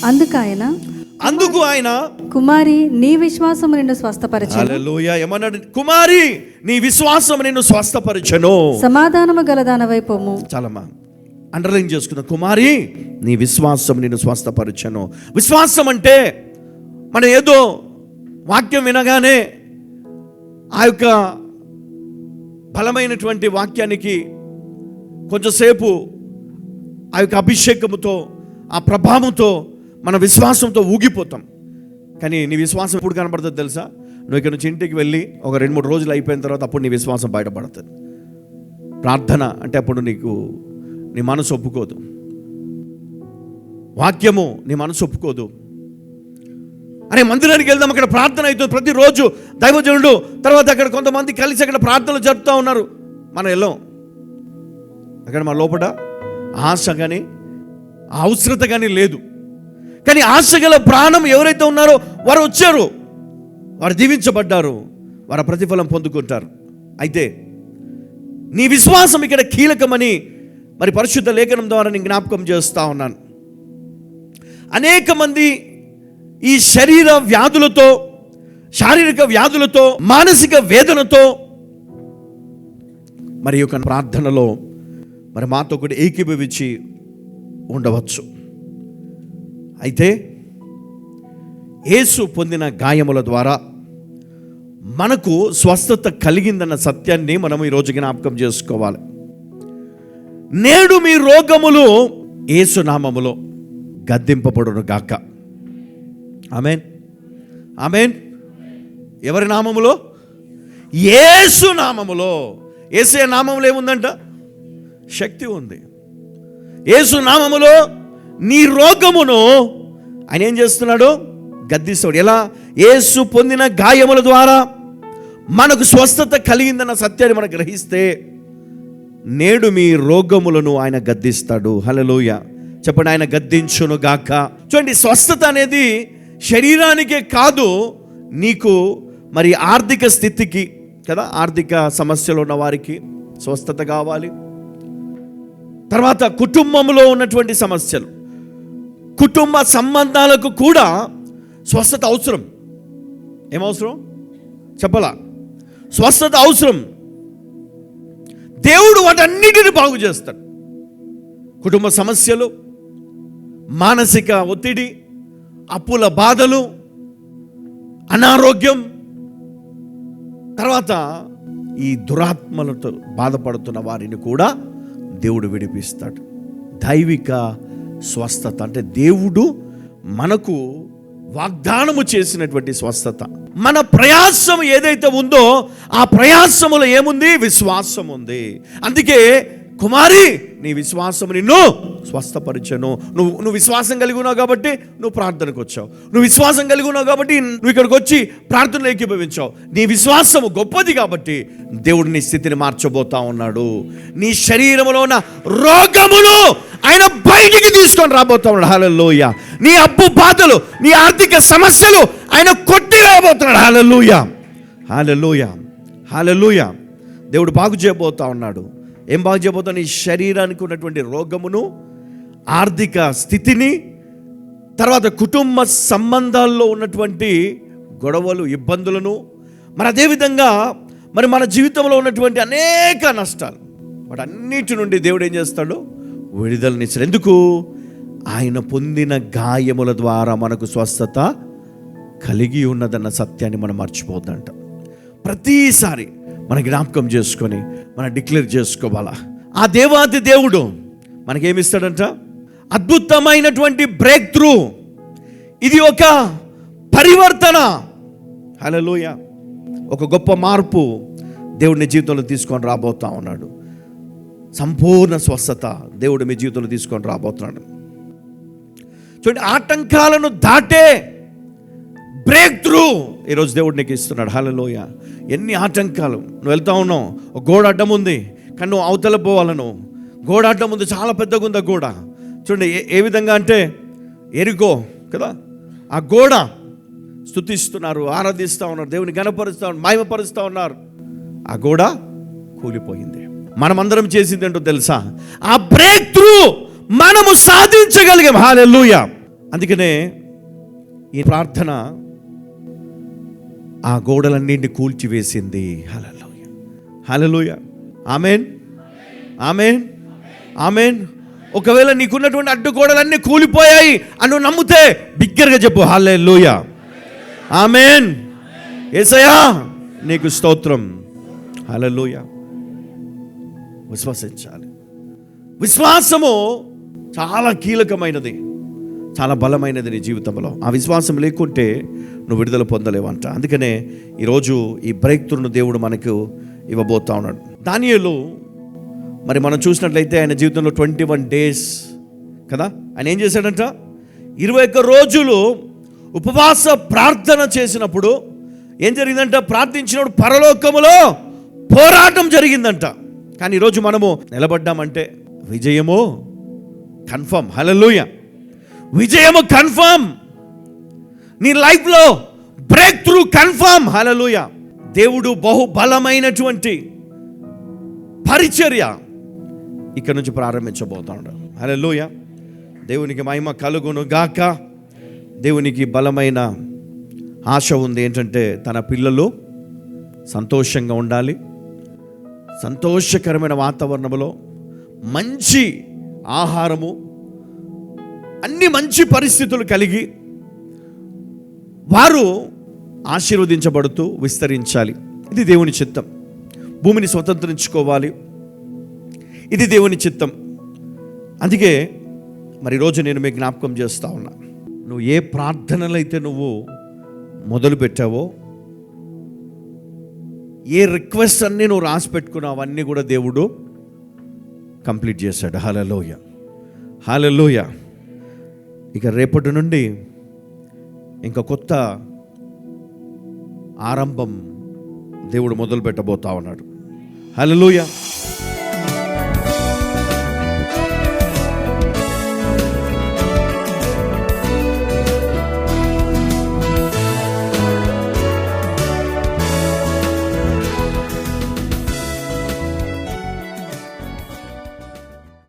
అందుకు ఆయన కుమారి నీ విశ్వాసము నిన్ను స్వస్థపరచెను. హల్లెలూయా. ఏమన్నాడు? కుమారి నీ విశ్వాసం నిన్ను స్వస్థపరచెను. సమాధానము గలదానవై పొమ్ము. చాలమ్మా, అండర్లైన్ చేసుకుందాం. కుమారి నీ విశ్వాసం నిన్ను స్వస్థపరచెను. విశ్వాసం అంటే మనం ఏదో వాక్యం వినగానే ఆ యొక్క బలమైనటువంటి వాక్యానికి కొంచెంసేపు ఆ యొక్క అభిషేకముతో, ఆ ప్రభావంతో, మన విశ్వాసంతో ఊగిపోతాం. కానీ నీ విశ్వాసం ఎప్పుడు కనబడుతుంది తెలుసా? నువ్వు ఇక్కడ నుంచి ఇంటికి వెళ్ళి ఒక 2-3 రోజులు అయిపోయిన తర్వాత అప్పుడు నీ విశ్వాసం బయటపడుతుంది. ప్రార్థన అంటే అప్పుడు నీ మనసు ఒప్పుకోదు, వాక్యము నీ మనసు ఒప్పుకోదు. అరే మందిరానికి వెళ్దాం, అక్కడ ప్రార్థన అవుతుంది ప్రతిరోజు, దైవజనుడు తర్వాత అక్కడ కొంతమంది కలిసి అక్కడ ప్రార్థనలు జరుపుతూ ఉన్నారు, మనం వెళ్ళాం. అక్కడ మన లోపల ఆశ కానీ అవసరత కానీ లేదు. కానీ ఆశ గల ప్రాణం ఎవరైతే ఉన్నారో వారు వచ్చారు, వారు దీవించబడ్డారు, వారి ప్రతిఫలం పొందుకుంటారు. అయితే నీ విశ్వాసం ఇక్కడ కీలకమని మరి పరిశుద్ధ లేఖనం ద్వారా నేను జ్ఞాపకం చేస్తూ ఉన్నాను. అనేక మంది ఈ శారీరక వ్యాధులతో మానసిక వేదనతో మరి యొక్క ప్రార్థనలో మరి మాతో కూడా ఏకీభవించి ఉండవచ్చు. అయితే యేసు పొందిన గాయముల ద్వారా మనకు స్వస్థత కలిగిందన్న సత్యాన్ని మనం ఈరోజు జ్ఞాపకం చేసుకోవాలి. నేడు మీ రోగములు యేసు నామములో గద్దింపబడును గాక. ఆమేన్, ఆమేన్. ఎవరి నామములో? యేసు నామములో. యేసే నామములో ఏముందంట? శక్తి ఉంది. యేసు నామములో నీ రోగమును ఆయన ఏం చేస్తున్నాడు? గద్దిస్తాడు. ఎలా? యేసు పొందిన గాయముల ద్వారా మనకు స్వస్థత కలిగిందన్న సత్యాన్ని మనం గ్రహిస్తే నేడు మీ రోగములను ఆయన గద్దిస్తాడు. హల్లెలూయా. చెప్పండి, ఆయన గద్దించును గాక. చూడండి, స్వస్థత అనేది శరీరానికే కాదు, నీకు మరి ఆర్థిక స్థితికి కదా, ఆర్థిక సమస్యలు ఉన్న వారికి స్వస్థత కావాలి. తర్వాత కుటుంబంలో ఉన్నటువంటి సమస్యలు, కుటుంబ సంబంధాలకు కూడా స్వస్థత అవసరం. ఏమవసరం చెప్పలా? స్వస్థత అవసరం. దేవుడు వాటన్నిటిని బాగు చేస్తాడు. కుటుంబ సమస్యలు, మానసిక ఒత్తిడి, అప్పుల బాధలు, అనారోగ్యం, తర్వాత ఈ దురాత్మలతో బాధపడుతున్న వారిని కూడా దేవుడు విడిపిస్తాడు. దైవిక స్వస్థత అంటే దేవుడు మనకు వాగ్దానము చేసినటువంటి స్వస్థత. మన ప్రయాసం ఏదైతే ఉందో ఆ ప్రయాసములో ఏముంది? విశ్వాసం ఉంది. అందుకే కుమారి నీ విశ్వాసం నిన్ను స్వస్థపరిచెను. నువ్వు విశ్వాసం కలిగి ఉన్నావు కాబట్టి నువ్వు ప్రార్థనకు వచ్చావు. నువ్వు విశ్వాసం కలిగి ఉన్నావు కాబట్టి నువ్వు ఇక్కడికి వచ్చి ప్రార్థనలు ఏకీభవించావు. నీ విశ్వాసము గొప్పది కాబట్టి దేవుడు నీ స్థితిని మార్చబోతా ఉన్నాడు. నీ శరీరంలో ఉన్న రోగమును ఆయన బయటికి తీసుకొని రాబోతా ఉన్నాడు. హల్లెలూయా. నీ అప్పు బాధలు, నీ ఆర్థిక సమస్యలు ఆయన కొట్టివేయబోతున్నాడు. హల్లెలూయా, హల్లెలూయా, హల్లెలూయా. దేవుడు బాగు చేయబోతా ఉన్నాడు. ఏం బాగు చేయబోతాడు? నీ శరీరానికి ఉన్నటువంటి రోగమును, ఆర్థిక స్థితిని, తర్వాత కుటుంబ సంబంధాల్లో ఉన్నటువంటి గొడవలు, ఇబ్బందులను, మరి అదేవిధంగా మరి మన జీవితంలో ఉన్నటువంటి అనేక నష్టాలు, వాటన్నిటి నుండి దేవుడు ఏం చేస్తాడు? విడుదలనిచ్చాడు. ఎందుకు? ఆయన పొందిన గాయముల ద్వారా మనకు స్వస్థత కలిగి ఉన్నదన్న సత్యాన్ని మనం మర్చిపోద్దంట. ప్రతిసారి మన జ్ఞాపకం చేసుకొని మనం డిక్లేర్ చేసుకోవాలా. ఆ దేవాది దేవుడు మనకేమిస్తాడంట? అద్భుతమైనటువంటి బ్రేక్ త్రూ. ఇది ఒక పరివర్తన. హల్లెలూయా. ఒక గొప్ప మార్పు దేవుడిని జీవితంలో తీసుకొని రాబోతా ఉన్నాడు. సంపూర్ణ స్వస్థత దేవుడు మీ జీవితంలో తీసుకొని రాబోతున్నాడు. చూడండి, ఆటంకాలను దాటే బ్రేక్ త్రూ ఈరోజు దేవుడు నీకు ఇస్తున్నాడు. హల్లెలూయా. ఎన్ని ఆటంకాలు, నువ్వు వెళ్తా ఉన్నావు, ఒక గోడ అడ్డం ఉంది, కానీ నువ్వు అవతల పోవాలను. గోడ అడ్డం ఉంది, చాలా పెద్దగా ఉంది ఆ గోడ. చూడండి ఏ విధంగా అంటే ఎరికో కదా, ఆ గోడ స్తుతిస్తున్నారు, ఆరాధిస్తూ ఉన్నారు, దేవుని ఘనపరుస్తూ ఉన్నారు, మహిమపరుస్తూ ఉన్నారు. ఆ గోడ కూలిపోయింది. మనమందరం చేసింది ఏంటో తెలుసా? ఆ బ్రేక్ త్రూ మనము సాధించగలిగాం. హల్లెలూయా. అందుకనే ఈ ప్రార్థన ఆ గోడలన్నింటినీ కూల్చివేసింది. హల్లెలూయా, హల్లెలూయా, ఆమేన్, ఆమేన్, ఆమేన్. ఒకవేళ నీకున్నటువంటి అడ్డుగోడలన్నీ కూలిపోయాయి అని నువ్వు నమ్మితే బిగ్గరగా చెప్పు హల్లెలూయా, ఆమేన్. యేసయ్యా నీకు స్తోత్రం, హల్లెలూయా. విశ్వసించాలి. విశ్వాసము చాలా కీలకమైనది, చాలా బలమైనది నీ జీవితంలో. ఆ విశ్వాసం లేకుంటే నువ్వు విడుదల పొందలేవంట. అందుకనే ఈరోజు ఈ బ్రేక్ త్రూను దేవుడు మనకు ఇవ్వబోతా ఉన్నాడు. దానియేలు మరి మనం చూసినట్లయితే ఆయన జీవితంలో 21 days కదా, ఆయన ఏం చేశాడంట, 21 రోజులు ఉపవాస ప్రార్థన చేసినప్పుడు ఏం జరిగిందంట, ప్రార్థించినప్పుడు పరలోకములో పోరాటం జరిగిందంట. కానీ ఈరోజు మనము నిలబడ్డామంటే విజయము కన్ఫర్మ్. హల్లెలూయా, విజయము కన్ఫర్మ్. నీ లైఫ్లో బ్రేక్ త్రూ కన్ఫర్మ్. హల్లెలూయా. దేవుడు బహుబలమైనటువంటి పరిచర్య ఇక్కడ నుంచి ప్రారంభించబోతాడు. హల్లెలూయా. దేవునికి మహిమ కలుగును గాక. దేవునికి బలమైన ఆశ ఉంది ఏంటంటే తన పిల్లలు సంతోషంగా ఉండాలి, సంతోషకరమైన వాతావరణంలో మంచి ఆహారము, అన్ని మంచి పరిస్థితులు కలిగి వారు ఆశీర్వదించబడుతూ విస్తరించాలి. ఇది దేవుని చిత్తం. భూమిని స్వతంత్రించుకోవాలి, ఇది దేవుని చిత్తం. అందుకే మరి ఈరోజు నేను మీకు జ్ఞాపకం చేస్తా ఉన్నా, నువ్వు ఏ ప్రార్థనలు అయితే నువ్వు మొదలు పెట్టావో, ఏ రిక్వెస్ట్ అన్నీ నువ్వు రాసి పెట్టుకున్నావు అవన్నీ కూడా దేవుడు కంప్లీట్ చేశాడు. హల్లెలూయా, హల్లెలూయా. ఇక రేపటి నుండి ఇంకా కొత్త ఆరంభం దేవుడు మొదలు పెట్టబోతా ఉన్నాడు. హల్లెలూయా.